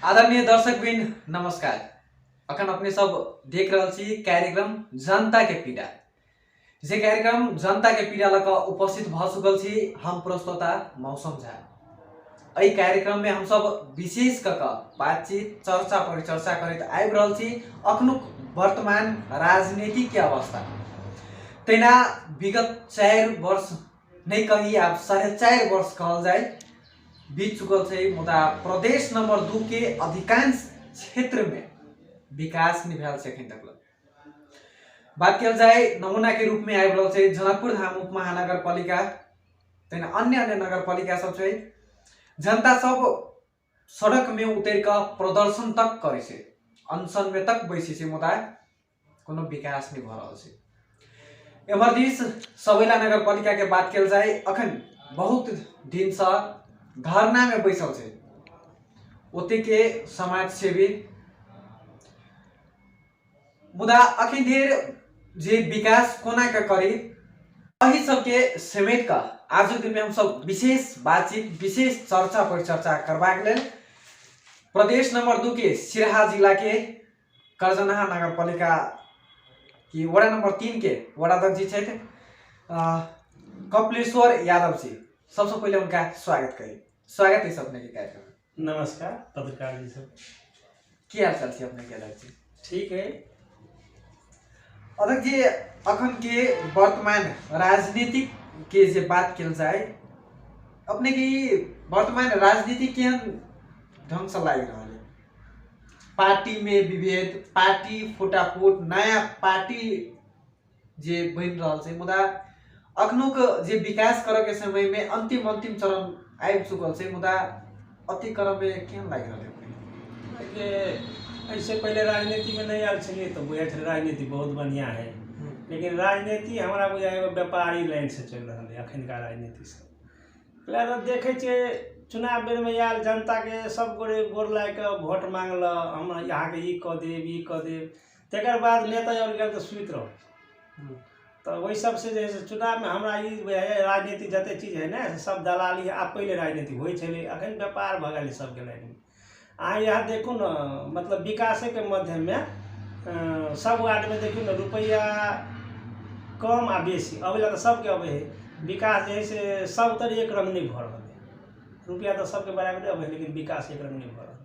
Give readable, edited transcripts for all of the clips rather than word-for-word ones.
आदरणीय दर्शकबिन नमस्कार। अखन अपने सब देख रहल छी कार्यक्रम जनता के पीड़ा। जे कार्यक्रम जनता के पीड़ा लक उपस्थित भ चुकल छी हम प्रस्तोता मौसम झा। एहि कार्यक्रम में हम सब विशेष कक बातचीत चर्चा परिचर्चा करैत आबि रहल छी अखनुक वर्तमान राजनीति के अवस्था। तेना विगत 4 वर्ष नहीं कही आप 4.5 वर्ष कहल जाए बीत चुकल है। मुदा प्रदेश नंबर 2 के अधिकांश क्षेत्र में विकास नहीं भेल से अखन तक। बात कल जाए नमूना के रूप में आबि रहल छै जनकपुर धाम उप महानगर पालिका तेना अन्य अन्य नगर पालिका सब छै। जनता सब सड़क में उतर कर प्रदर्शन तक करे छै, अनशन में तक बैसे छै, मुदा कोनो विकास नहीं भ रहल छै। एम्हर दिस सबैला नगर पालिका के बात कल जाए अखन बहुत दिन से धरना में बैसल छै ओते के समाज सेवी। मुदा अखन देर जे विकास कोना के करी अही सबके समेट का आज दिन में हम सब विशेष बातचीत विशेष चर्चा परिचर्चा करबाक लेल प्रदेश नंबर 2 के सिराहा जिला के करजनहा नगर पालिका की वार्ड नंबर 3 के वार्डाध्यक्ष जी छथि कपिलेश्वर यादव जी। सबसे पहले उनका स्वागत करें। स्वागत है अपने के कार्यक्रम। नमस्कार पत्रकार जी सब। क्या हाल चाल अपने के अध्यक्ष जी? ठीक है अध्यक्ष जी। अखन के वर्तमान राजनीतिक के जे बात कल जाए अपने की वर्तमान राजनीति केहन ढंग से लाग रहा है? पार्टी में विभेद, पार्टी फुटाफुट, नया पार्टी जे बन रहा है, मुदा अखनुक जे विकास करे के समय में अंतिम चरण आबि चुकल है, मुदा अति क्रम में केहन लाग रहा है? ऐसे पहले राजनीति में नहीं आल छलिए तो बुझे राजनीति बहुत बढ़िया है, लेकिन राजनीति हमारा बुझा व्यापारी लाइन से चल रहा है अखन का राजनीति से। पहले तो देखे चुनाव बेर में आयल जनता के सब गोरे गोर ला के वोट मांगल, हम यहाँ के ई कह देव तकर बाद नेता और गल तो सुत रहो। तो वही सबसे जैसे चुनाव में हमारा राजनीति जते चीज है ना सब दलाली आप पहले राजनीति हो अखन व्यापार भगल सबके लाइन में। अहाँ यहाँ देखू न मतलब विकास के माध्यम में सब वार्ड में देखू न रुपया कम आ बेसी अबेला तो सबके अबे है। विकास जैसे सब तरह एक रंग नहीं भर रहा है, रुपया तो सबके बराबर अब है लेकिन विकास एक रंग नहीं भर रहा।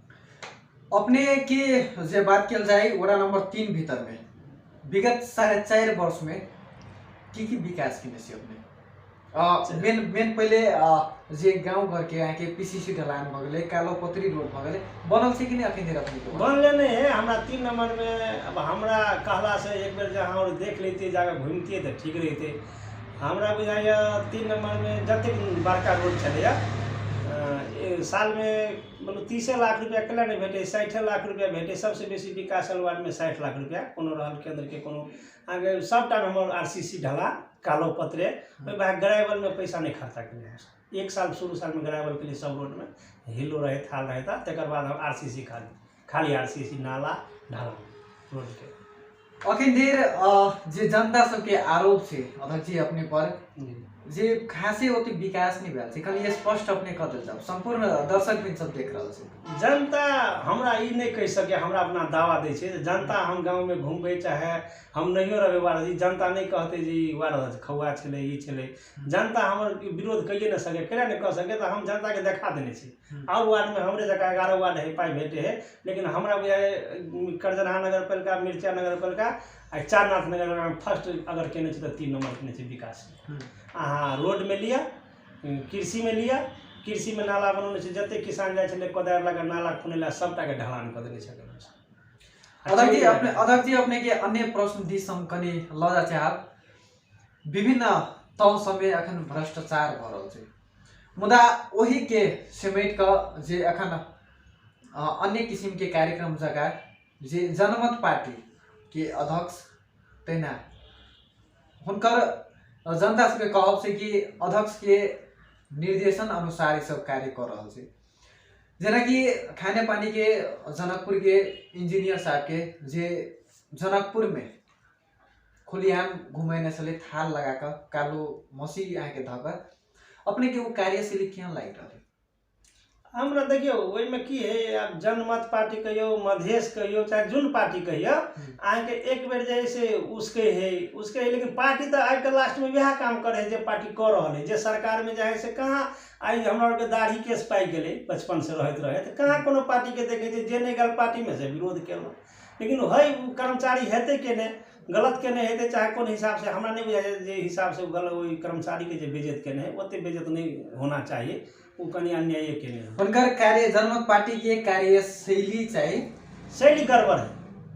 अपने के जे बात कल जाए वार्ड नंबर 3 भीतर में विगत 4.5 वर्ष में की विकास किने से अपने मेन पहले जे गांव घर के यहाँ के पीसीसी ढलान भ गए, कालो पत्री रोड भ गए, बनल से कि नहीं अखन देर अपने बनले नहीं है। हमारा 3 नंबर में अब हमरा कहला से एक बेर जहाँ और देख लेते जगह घूमती तो ठीक रहते। हमरा बुझाइए 3 नंबर में जते बड़का रोड चले साल में मतलब 30 लाख रुपया कला नहीं भेटे, 60 लाख रुपया भेटे। सबसे बेसी विकास वार्ड में 60 लाख रुपया कोनो रहल केंद्र के कोनो आगे सबटा में हम आरसीसी ढला कालो पत्रे ग्रावल में पैसा नहीं खर्चा के। एक साल शुरू साल में ग्रावल के लिए सब रोड में हिलो रहे थाल रहे था, तक बाद हम आरसीसी खाली आरसीसी नाला ढाला रोड के। अखन देर जे जनता सबके आरोप से अध्यक्ष जी अपने पर जे खासे ओते विकास नहीं भेल छै, खाली स्पष्ट अपने कह देल जाब संपूर्ण दर्शक बिन सब देख रहल छै। जनता हमरा ई नहीं कह सके, हमरा अपना दावा दे छे जनता हम गांव में घूमबे चाहे हम नहीं रहे वार्ड जनता नहीं कहते जी वार्ड खौआ छले ई छले। जनता हमर विरोध कइए न सके, केना नहीं कह सके तो हम जनता के देखा देने छी। और वार्ड में हमरे जगह 11 वार्ड है पाई भेटे है, लेकिन हमरा करजनहा नगर पालिका, मिर्चा नगर पालिका आ चारनाथ नगर में फर्स्ट अगर केने तो 3 नंबर केने छै विकास। अहाँ रोड में लिया, कृषि में लिया, कृषि में नाला बनौने छै, जते किसान जाय छले कोदार लगा नाला खुनेला सबटा के ढलान कर देने छै। अध्यक्ष जी अपने के अन्य प्रश्न दिस हम कनी ल जा चाहब। विभिन्न तह समय अखन भ्रष्टाचार भ रहल छै, मुदा वही के समेट क जे अखन अन्य किसिम के कार्यक्रम जगह जे जनमत पार्टी के अध्यक्ष तेना हुनकर जनता सबके कहब से कि अध्यक्ष के निर्देशन अनुसार सब कार्य कर रहा है। जना कि खाने पानी के जनकपुर के इंजीनियर साहब के जे जनकपुर में खुलियाम घुमाने से थाल लगा कर कालो मसी यहाँ के धकर अपने के वो कार्यशैली क्या लाग रहा है? हमरा देखियो ओहिमे की है, आब जनमत पार्टी कहियो, मधेश कहियो, चाहे जोन पार्टी कहियो, अहाँके एक बेर जे है से उसके है, लेकिन पार्टी तो आइ के लास्ट में वह काम करे है जे पार्टी कर रहा है। जे सरकार में जे है से कहाँ आई हमरा आर के दाढ़ी केस पाइ गेलै बचपन से रहत रहे, तो कहाँ कोनो पार्टी के देखे जे नहीं गल पार्टी में से विरोध केलहुँ। लेकिन है कर्मचारी हेतै के नहीं, गलत केने हेतै, चाहे कोन हिसाब से हमरा नहीं बुझाइ जे हिसाब से गलत ओहि कर्मचारी के जे बेइज्जत केने है ओते बेइज्जत नहीं होना चाहिए, वो कनी अन्याय केने है। उनकर कार्य जनमत पार्टी की कार्यशैली चाहिँ शैली गड़बड़ है,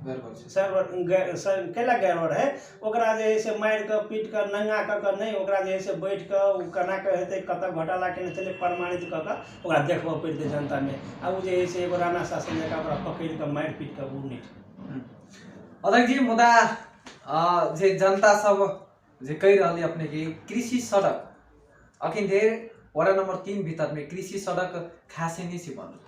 गड़बड़ छै। कैला गड़बड़ है, ओकरा जे है से मारि के पीट के नंगा क के नहीं, ओकरा जे है से बैठ के उ केना के हेतै, कतऽ घोटाला केने छलै प्रमाणित क के ओकरा देखबऽ पड़तै जनता में। आ उ जे है से एगो राणा शासन जकाँ ओकरा पकड़ि के मारि पीट के उ नहीं। अध्यक्ष जी, मुदा जे जनता सब जे कहि रहल अपने की कृषि सड़क अखिन धेर वडा नंबर 3 भीतर में कृषि सड़क खासे नहीं सी बन।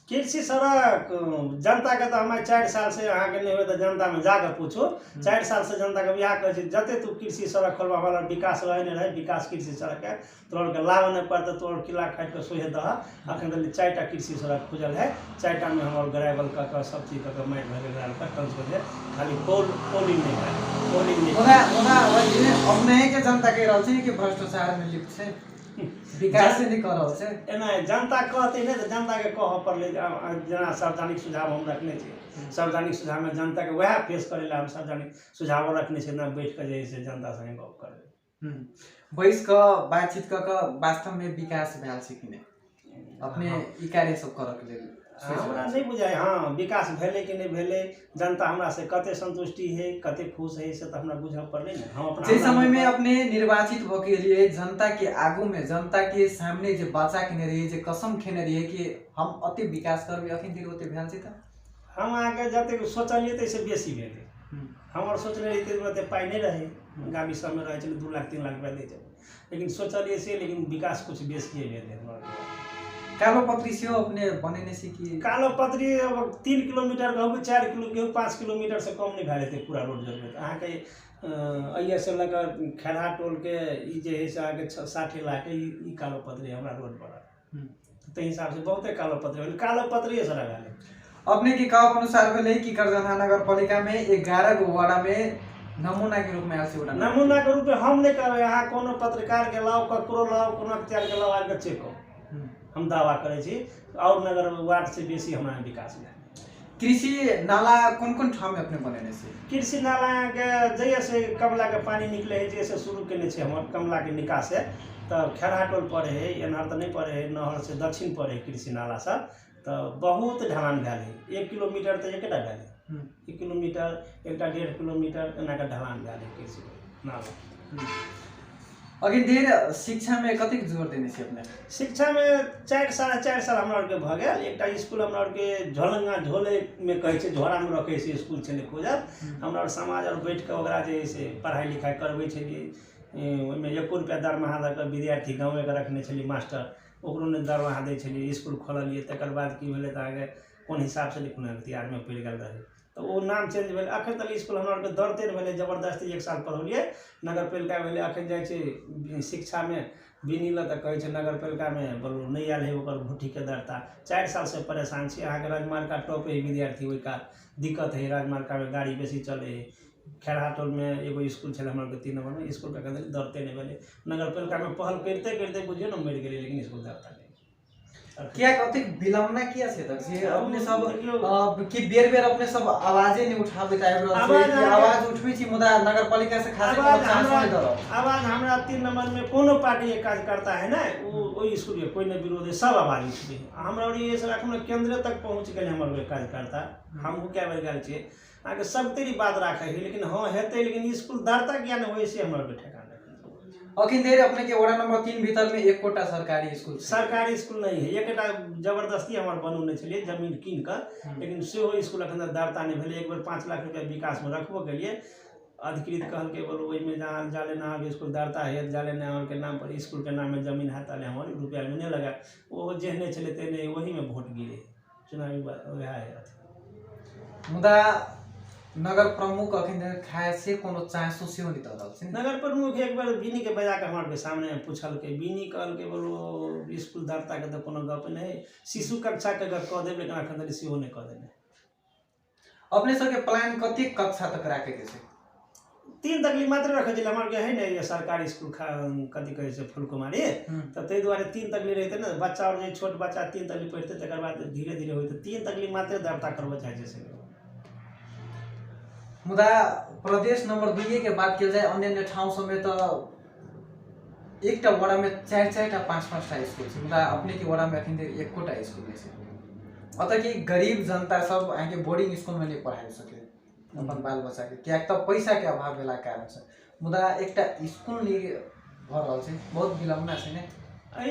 कृषि सड़क जनता के तो हमारे 4 साल से अहाँ के नहीं हो तो जनता में जाकर पूछो, 4 साल से जनता के बिहार कहे जते तू कृषि सड़क खोलबा वाला विकास रहे नहीं रहे, विकास कृषि सड़क है तोड़ के लाभ नहीं पड़ता, तोड़ किला खाट के सोहे दह। अखन तक 4टा कृषि सड़क खुजल है, 4टा में हमारे ग्रेवल का सब चीज का माइट भगे खाली पोलिंग नहीं है, पोलिंग नहीं अपने के जनता कह रहल छै कि भ्रष्टाचार में लिप्त छै, विकास से नहीं कर रहल छै। एना जनता कहते नहीं तो जनता के कह पड़ले, जना सार्वजनिक सुझाव हम रखने छे, सार्वजनिक सुझाव में जनता के वह पेश करे ला हम सार्वजनिक सुझाव रखने छे ना, बैठ के जे से जनता संगे गप करे, बैस क बातचीत क के वास्तव में विकास भेल छै कि नहीं, अपने ई कार्य सब करऽ के लेल हमरा नहीं बुझाय। हाँ, विकास भेले कि नहीं भेले, जनता हमरा से कते संतुष्टि है, कते खुश है, से तो हमरा बुझा पड़ले ना। हम अपना जे समय में अपने निर्वाचित भ के लिए जनता के आगू में, जनता के सामने जे बाचा केने रहिए, जे कसम खेने रहिए कि हम अति विकास करबे, अखन धरि ओते भेल छै त हम आगे जते सोचलिए तैसे बेसी भेले। हमर सोचले रहिते ओते पाई नहीं रहे, गामी सब में रहे चले 2 लाख 3 लाख रुपया दे, लेकिन सोचलिए से, लेकिन विकास कुछ बेसी भेले। कालो पत्री से अपने बनेने से कि कालो पत्री अब 3 किलोमीटर कहूँ 4 किलो 5 किलोमीटर से कम नहीं भए जेतै पूरा रोड जरूरत। अहाँ के अइया से लगा खेड़ा टोल के ई जे है से आगे 60 लाख ई कालो पत्री हमरा रोड पर, तो हिसाब से बहुते कालो पत्री भेल, कालो पत्री से लगा ले। अपने के कहब अनुसार भेले कि करजन्हा नगर पालिका में 11 गो वार्ड में नमूना के रूप में आयल छै। नमूना के रूप में हम नहीं करबे, अहाँ कोनो पत्रकार के लाओ, ककरो लाओ, कोनो अख्तियार के लाओ, आके चेक करो, हम दावा करे छी। और नगर वार्ड से बेसी हमारा विकास है। कृषि नाला कौन कौन ठाम में अपने बनेने से? कृषि नाला के जैसे कमला के पानी निकले है, जैसे शुरू केने छे हम कमला के निकास है, तो खेड़ा टोल पड़े है, एनहर तो नहीं पड़े है, नहर से दक्षिण पड़े है कृषि नाला सब, तो बहुत ढलान भेल है। 1 किलोमीटर तो एकटा भेल है, 1 किलोमीटर, एकटा 1.5 किलोमीटर एना के ढलान भेल है कृषि नाला। अखन देर शिक्षा में कतेक जोर देने से अपने? शिक्षा में 4 साढ़े 4 साल हमरा के भ गेल। एकटा स्कूल हमरा के झोलंगा झोले में कहे छै, झोरा में रखे से स्कूल छले खोजल, हमरा समाज और बैठ के ओकरा जे से पढ़ाई लिखाई करबे छलिए। ओइमे 1 रुपया दरमाहा द के विद्यार्थी गाँव के रखने छलिए मास्टर, ओकरो ने दरमाहा दे छलिए, स्कूल खोललिए। तकर बाद की भेले त आगे कोन हिसाब से लिखना अख्तियार में पड़ गेल रहे, तो वो नाम चेंज भेल। अखन तक स्कूल हमरा के दौड़ते भेले, जबरदस्ती 1 साल पढ़ौलिए। नगर पालिका भेले, अखन जाय छै शिक्षा में बिनिल त कहे छै नगर पालिका में बोलू नहीं आयल है, ओकर घुट्टी के दरता। 4 साल से परेशान छी। अहाँ के राजमार्ग का टॉप है विद्यार्थी, ओइ का दिक्कत है, राजमार्ग का में गाड़ी बेसी चले है। खेड़ा टोल में एगो स्कूल छे हमरा के 3 नंबर में, स्कूल का दौड़ते नहीं भेले। नगर पालिका में पहल करते करते बुझियो न मर गेले, लेकिन स्कूल दरता नहीं। क्या कतेक विलम्बना किया छै तक से अपने सब कि बेर बेर अपने सब आवाजे नहीं उठाबे आबि रहल छै, आवाज उठबै छी मुदा नगर पालिका से खास चांस नहीं द रहल। आवाज हमरा 3 नंबर में कोनो पार्टी एक काज करता है ना, वो स्कूल के कोई ने विरोध है, सब आवाज उठबे। हमरा और ये सब एखनो केंद्र तक पहुंच गेल हमर काज करता। हमहु क्या बेर गेल छी, आगे सब तेरी बात राखे है, लेकिन हां हेते, लेकिन स्कूल दरता किया न होय से हमर ठेकाना। अखिन देर अपने के वार्ड नंबर 3 भीतर में एक कोटा सरकारी स्कूल, सरकारी स्कूल नहीं है। एकटा जबरदस्ती हमार बनौने छलिए जमीन कीन कर, लेकिन सेहो स्कूल अखन दरता नहीं भेले। एक बेर 5 लाख रुपया विकास में रखबो के लिए अधिकृत कहल के बोलो ओइ में जहां जाले ना स्कूल दरता है, जाले ना के नाम पर स्कूल के नाम में जमीन है, ताले हमारे रुपया में नहीं लगा। वो जेहने चले तेने वही में वोट गिरे, चुनावी वह है। मुदा नगर प्रमुख अखन खाए से कोनो चांसो सेहो नहीं दऽ रहल छै। नगर प्रमुख एक बार बीनी के बजा के हमारे सामने पूछल के, बीनी कहल के बोलो स्कूल धरता के तो कोनो गप नहीं, शिशु कक्षा के अगर कह देब लेकिन अखन तक सेहो नहीं कह देने। अपने सबके प्लान कते कक्षा तक राखे के छै? 3 तकली मात्र रखे छलै हमारे है ने ये सरकारी स्कूल कथी कहे छै फूलकुमारी, तो तै दुआरे 3 तकली रहते ना, बच्चा और जे छोट बच्चा 3 तकली पढ़ते तकर बाद धीरे धीरे होते 3 तकली मात्र धरता करबो चाहे छै। मुदा प्रदेश नंबर 2 के बात किया जाए अन्य अन्य ठाउँ सब में तो एकटा वड़ा में 4-4टा 5-5टा स्कूल छै, मुदा अपने के वड़ा में अखन एकोटा स्कूल नहीं छै। अतः कि गरीब जनता सब आके बोर्डिंग स्कूल में नहीं पढ़ाई सके अपन बाल बच्चा के, क्या तो पैसा के अभाव भेला कारण से। मुदा एकटा स्कूल नहीं भ रहल छै, बहुत विलम्बना छै ने।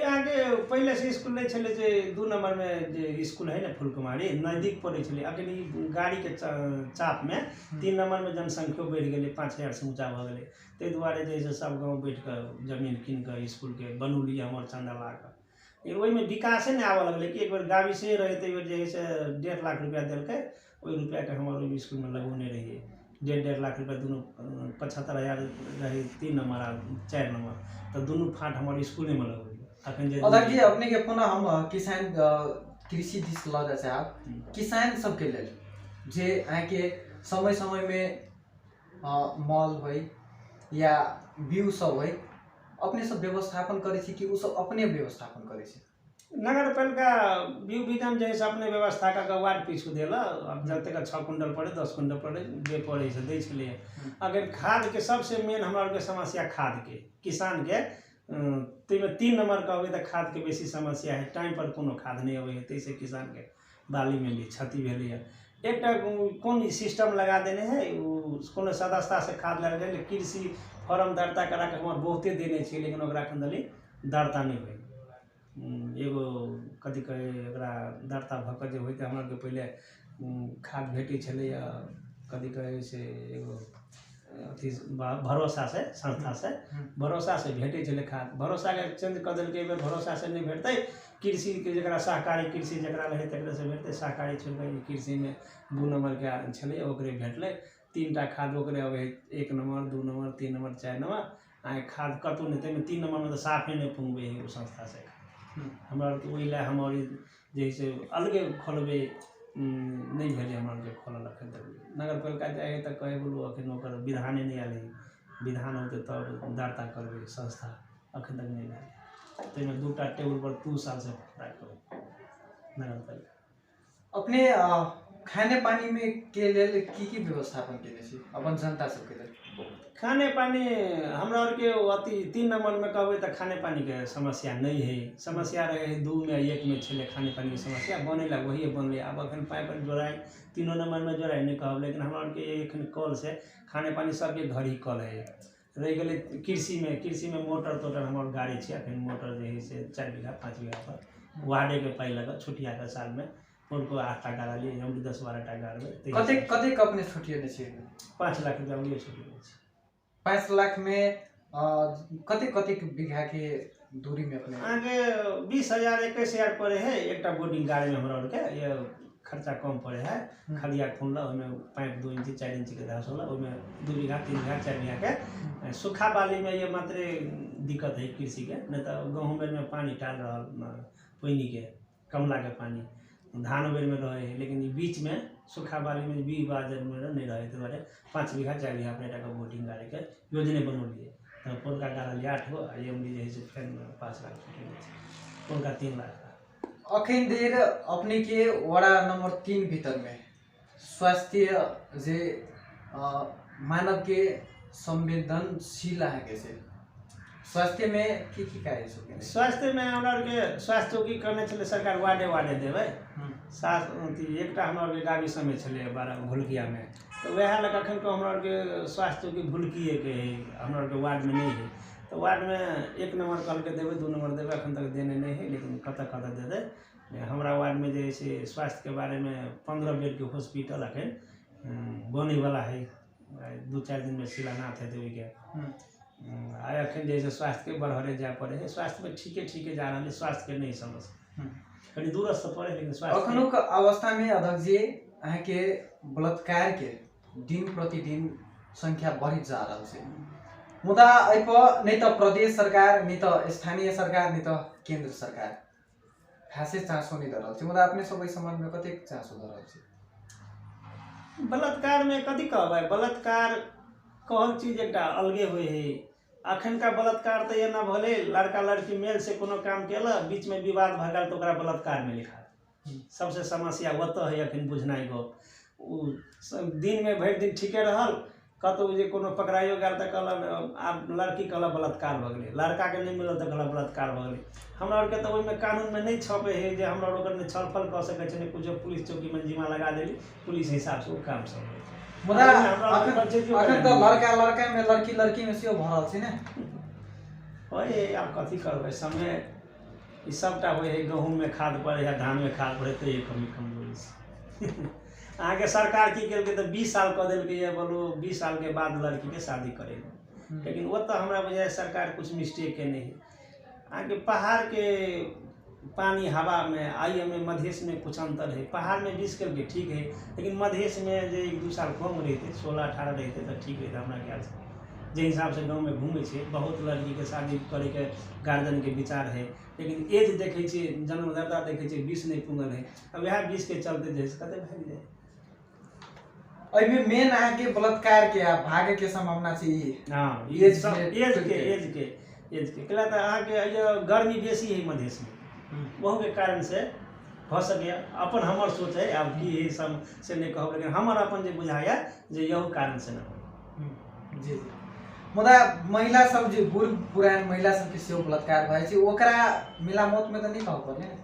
आगे पहले से स्कूल नहीं छले जे 2 नंबर में जे स्कूल है ना फूलकुमारी नजदीक पड़े छले, अखन गाड़ी के चाप में 3 नंबर में जनसंख्या बढ़ गए, 5000 से ऊंचा भ गए, ते दुआरे जे सब गांव बैठ कर जमीन कीन कर स्कूल के बनौली हमर चंदा ला कर ओहि में विकास नहीं आवे लगले कि एक बार गावी से रहे ते बेर जे से 1.5 लाख रुपया देलके, ओहि रुपया के हमर ओहि स्कूल में लगौने रहिए। 1.5 लाख रुपया दोनों 75,000 रही 3 नंबर आ 4 नंबर, तो दोनों फाट हमारे स्कूल में लगौले। अगर अपने के पुनः हम किसान कृषि दिश ल जाए आप किसान सबके लेल जे आके समय समय में मॉल हो या बीउ सब हो, अपने सब व्यवस्थापन करे छी कि उ सब अपने व्यवस्थापन करे छी? नगर पालिका बीउ विधान जैसे अपने व्यवस्था का वार्ड पीछू देला, अब जते का 6 कुंटल पड़े 10 कुंटल पड़े जे पड़े से दै छले। अगर खाद के सबसे मेन हमरा के समस्या खाद के किसान के में 3 नंबर का तो खाद के बेसी समस्या है, टाइम पर कोनो खाद नहीं अवे है, से किसान के बाली में भी क्षति भेल है। एक कौन सिस्टम लगा देने है कोनो सदस्यता से खाद लगा दे, कृषि फॉर्म दर्ता करा के हमारे बहुते देने छे लेकिन ओकरा खंदली दर्ता नहीं हुई। एगो कथी कहे ओकरा दर्ता भक जे होते हमरा के पहले खाद भेटे छले, कथी कहे से एगो अथी भरोसा से संस्था से भरोसा से भेटे छले खाद, भरोसा के चेंज कर दिल के भरोसा से नहीं भेटते, कृषि के जरा सहकारी कृषि जरा रहे तकरे से भेटते, सहकारी छोड़ के कृषि में 2 नंबर के छले ओकरे भेटले। 3टा खाद ओकरे अबे 1 नंबर 2 नंबर 3 नंबर 4 नंबर आ खाद कतौ नहीं में 3 नंबर में तो साफे नहीं पुंगबे है संस्था से। हमरा तो ओइ ला हमर जैसे अलगे खोलबे नहीं भेले हमरा के खोलल अखन तक नगर पालिका जाए तो कहे बोलो अखन ओकर विधाने नहीं आले, विधान होते तब दर्ता करबे संस्था, अखन तक नहीं आले। ते में 2टा टेबल पर 2 साल से राखो नगर पालिका। अपने खाने पानी में के लेल की व्यवस्थापन केने छी अपन जनता सबके लेल? खाने पानी हमरा और के अति 3 नंबर में कहबे तो खाने पानी के समस्या नहीं है, समस्या रहे 2 में 1 में छले खाने पानी की समस्या बने लग वही बनले। अब अखन पाइप जोड़ाई 3 नंबर में जोड़ाई नहीं कहब, लेकिन हमरा और के एखन कल से खाने पानी सबके घर ही कल है। रह गए कृषि में मोटर तोटर हमार गाड़ी छे, अखन मोटर जे है से 4 बीघा 5 बीघा पर वार्डे के पाई लगा छुटिया के साल में उनको 8 टा गाड़ा लिए, हम 10-12 टा गाड़ कते अपने छुटिए छे? 5 लाख रुपया लिए छुटिए। 5 लाख में कते बीघा के दूरी में अपने आगे 20,000 21,000 पड़े है एक बोर्डिंग गाड़ी में हमरा और के, ये खर्चा कम पड़े है। खलिया खोलला ओमे पाइप 2 इंच 4 इंच के धास होला, ओमे 2 बीघा 3 बीघा 4 बीघा के सूखा बाली में ये मात्र दिक्कत है कृषि के, नहीं तो गेहूं में पानी डाल रहा पानी के कमला के पानी धान बेर में रहे है, लेकिन बीच में सूखा बाली में भी बाजर में नहीं रहे तो 5 बीघा 4 बीघा अपने का बोटिंग गाड़ी के योजना बनौलिए। तो पोलका गाड़ा लिए 8 गो ये हमने जैसे फिर 5 लाख पोलका 3 लाख। अखन देर अपने के वड़ा नंबर 3 भीतर में स्वास्थ्य जे मानव के संवेदनशील है कैसे स्वास्थ्य में की कार्य सब? स्वास्थ्य में हमरा के स्वास्थ्य की करने चले सरकार वार्डे देवे साथ एकटा हमरा के गावी समय चले 12 भुलकिया में, तो वह लग अखन को हमरा के स्वास्थ्य की भुलकिए के हमरा के वार्ड में नहीं है, तो वार्ड में 1 नंबर कल के देवे 2 नंबर देवे, अखन तक देने नहीं है, लेकिन कत दे दे। हमारा वार्ड में जैसे स्वास्थ्य के बारे में 15 बेड के हॉस्पिटल अखन बने वाला है, 2-4 दिन में शिलान्यास है देवी के। अखन जैसे स्वास्थ्य के बढ़े जा पड़े है, स्वास्थ्य में ठीके जा रहा है, स्वास्थ्य के नहीं समझ कहीं दूरस्थ पड़े, लेकिन स्वास्थ्य अखनो के अवस्था में अध्यक्ष जी अहाँ के बलात्कार के दिन प्रतिदिन संख्या बढ़ी जा रहल छै मुदा एहि पर नहीं तो प्रदेश सरकार नहीं तो स्थानीय सरकार नहीं तो केंद्र सरकार खासे चासो नहीं दे रहल छै मुदा अपने सब एहि संबंध में कतेक चासो दे रहल छै बलात्कार में कथी कहबै बलात्कार कहल चीज एकटा अलगे होय है अखन का बलात्कार तो ये ना भले लड़का लड़की मेल से कोनो काम केला बीच में विवाद भगल तो ओकरा बलात्कार में लिखा सबसे समस्या ओतऽ है अखन बुझनाइ गप दिन में भरि दिन ठीके रहल कतौ जे कोनो पकड़ाइयो गेल तऽ कहलक आब लड़की कहलक बलात्कार भऽ गेलै लड़का के नहीं मिलल तऽ कहलक बलात्कार भऽ गेलै हमरा आर के तऽ ओहिमे कानून में नहीं छपे है जे हमरा ओकर में छलफल कऽ सकै छै कुछ पुलिस चौकी में जिम्मा लगा देली पुलिस हिसाब से ओ काम सब होइ छै मुदा अखन तो लड़का लड़का में लड़की लड़की में सेहो भरल छै ने ओए आब कथी करबै समय ई सबटा होइ है गहूम में खाद पड़े है धान में खाद पड़े तो ये कमी कमजोरी से अहाँ के सरकार की केलकै तऽ 20 साल कऽ देलकै ये बोलो 20 साल के बाद लड़की के शादी करेगा लेकिन वो तो हमरा बुझाय सरकार कुछ मिस्टेक के नहीं है अहाँ के पहाड़ के पानी हवा में आई में मधेश में कुछ अंतर है पहाड़ में 20 करके ठीक है लेकिन मधेश में जो 1-2 साल कम रहते 16-18 रहते तो ठीक रहता हमारा ख्याल से जे हिसाब से गाँव में घूमे छे बहुत लड़की के शादी करे के गार्जियन के विचार है लेकिन एज देखे छे जन्मदाता देखे छे 20 नहीं पुंगल है अब यह 20 के चलते जैसे कते भाग जाए एहिमे मेन अहाँ के बलात्कार के आ भागे के संभावना छै हां एज के कला त अहाँ के गर्मी बेसी है मधेश में वह के कारण से हो सके अपन हमर सोच है अब की सब से नहीं कहब लेकिन हमर अपन जे बुझाया जे यह कारण से न हो जी मुदा महिला सब जे बूढ़ पुरान महिला सब के सेहो बलात्कार भए छै ओकरा मिला मौत में त नहीं कहब पड़े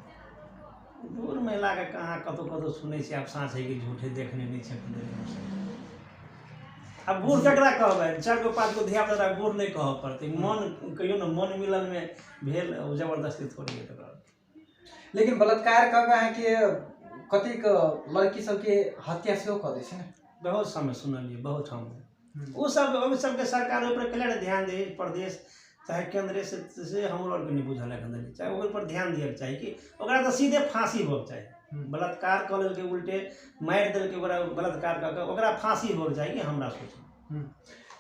बूढ़ महिला के कहाँ कतो कतो सुनै छै आप साँच है कि झूठे देखने नहीं छै अब बूढ़ ककरा कहबै 4 5 गो धिया पुता बूढ़ नहीं कहब पड़ते मन कहियो न मन मिलन में भेल जबरदस्ती थोड़ी है लेकिन बलात्कार कऽ अहाँ के कतेक लड़की सब के हत्या सेहो कऽ दै छै ने बहुत समय सुनलिए बहुत हम वो सब के सरकार ऊपर क्लियर ध्यान दे प्रदेश चाहे केंद्र से हम लोग नहीं बुझल है चाहे ओकर पर ध्यान दिए चाहिए कि ओकरा तो सीधे फांसी होके चाहिए बलात्कार कर लेल के उल्टे मार देल के ओकरा बलात्कार कर के ओकरा फांसी होके चाहिए कि हमरा सोच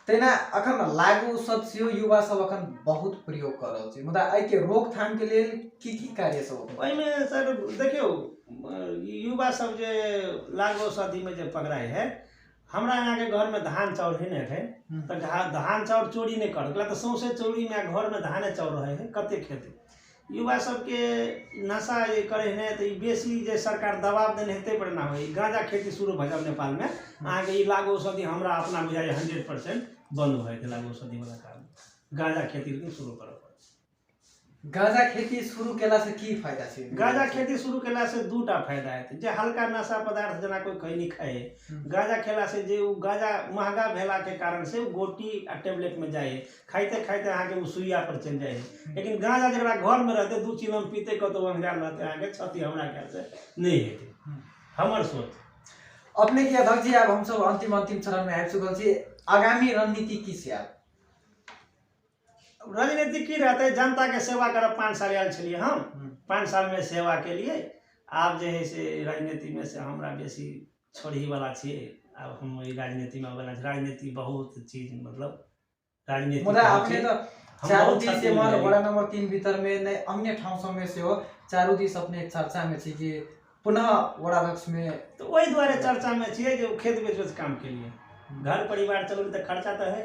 तेना अखन लागू सब सेहो युवा सब अखन बहुत प्रयोग कर रहल छै मुदा एहि के रोकथाम के लेल की कार्य सब ओइ में सर देखियो युवा सब जे लागू सदी में जे पकड़ाई है हमरा यहाँ के घर में धान चाउर है ना है तो धान चाउर चोरी नहीं कर तो सौंसे चोरी में घर में धाने चाउर रहे है कते खेती युवा सब के नशा ये करे है तो बेसी जे सरकार दबाव देने हेते पर ना हो गांजा खेती शुरू भ जाब नेपाल में अहाँ के लागू औषधि हमरा अपना बुझाय 100% बंद हो गए लागू औषधि वाला काम गांजा खेती शुरू करो गांजा खेती शुरू केला से की फायदा छै गांजा खेती शुरू केला से दूटा फायदा है जे हल्का नशा पदार्थ जना कोई खैनी खाए गांजा खेला से जे गांजा महंगा भेला के कारण से गोटी आ टेबलेट में जाए खाइते खाइते अहाँ के सुइया पर चल जाए लेकिन गांजा जरा घर में रहते 2 चिलम पीते कतो अंगराल रहते अहाँ के क्षति हमरा ख्याल से नहीं हेते हमर सोच अपने के अध्यक्ष जी अब हम सब अंतिम चरण में आबि चुकल छी आगामी रणनीति की छै राजनीति की रहते है जनता के सेवा करब 5 साल आयल छलिए हम 5 साल में सेवा के लिए आप जे है से राजनीति में से हमरा बेसी छोड़ी वाला छिए अब हम राजनीति में वाला राजनीति बहुत चीज मतलब राजनीति मुदा अपने तो चारू दिस से मार बड़ा नंबर 3 भीतर में ने अन्य ठाउँ सब में से हो चारू दिस अपने चर्चा में छी कि पुनः वडाध्यक्ष में तो वही द्वारे चर्चा में छिए जो खेत बेच काम के लिए घर परिवार चलो तो खर्चा तो है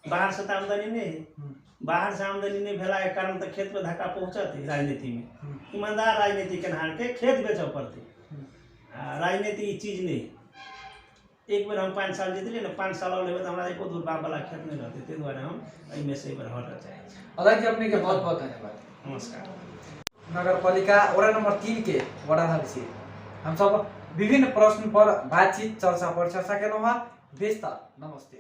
बाहर से तो आमदनी नहीं है बाहर से आमदनी नहीं भेला के कारण तो खेत पे धक्का पहुंचते राजनीति में ईमानदार राजनीति के हार के खेत बेचो पड़ते राजनीति चीज नहीं एक बार हम 5 साल जीतलिए ना 5 साल और तो हमारा एको दूर बाप वाला खेत नहीं रहते ते द्वारा हम एमे से एक बार हट जाए अध्यक्ष अपने के बहुत बहुत धन्यवाद नमस्कार नगरपालिका वडा नंबर 3 के वडाध्यक्ष हम सब विभिन्न प्रश्न पर बातचीत चर्चा परिचर्चा केलहुँ। बेस्ता नमस्ते।